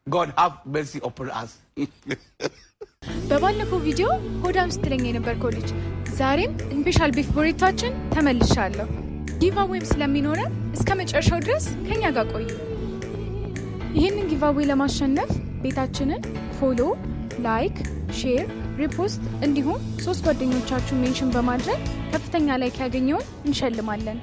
God have mercy upon us. በባለፈው ቪዲዮ ሆዳም ስትለኝ የነበርከው ልጅ ዛሬም ስፔሻል ቢፍ ቦሪታችን ተመልሻለሁ። ጊቫዌም ስለሚኖረን እስከ መጨረሻው ድረስ ከኛ ጋር ቆዩ። ይህንን ጊቫዌ ለማሸነፍ ቤታችንን ፎሎ፣ ላይክ፣ ሼር፣ ሪፖስት እንዲሁም 3 ጓደኞቻችሁን ሜንሽን በማድረግ ከፍተኛ ላይክ ያገኘውን እንሸልማለን።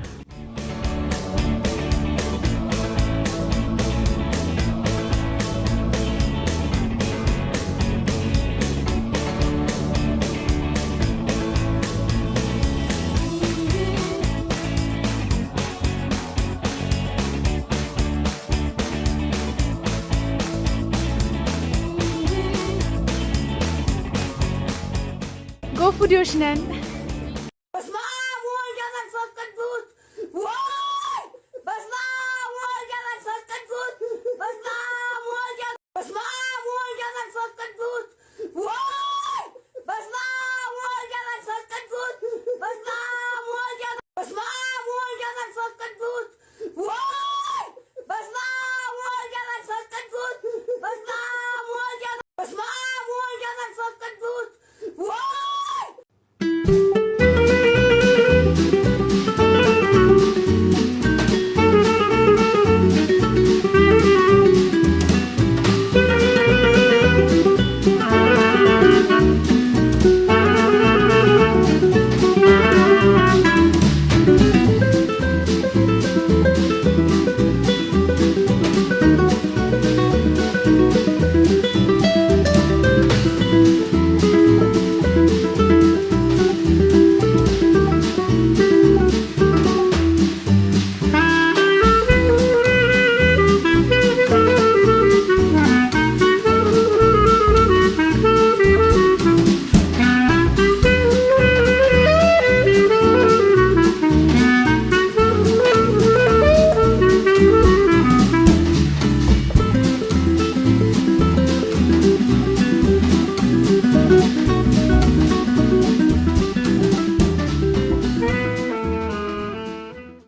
Go Foodios ነን። What?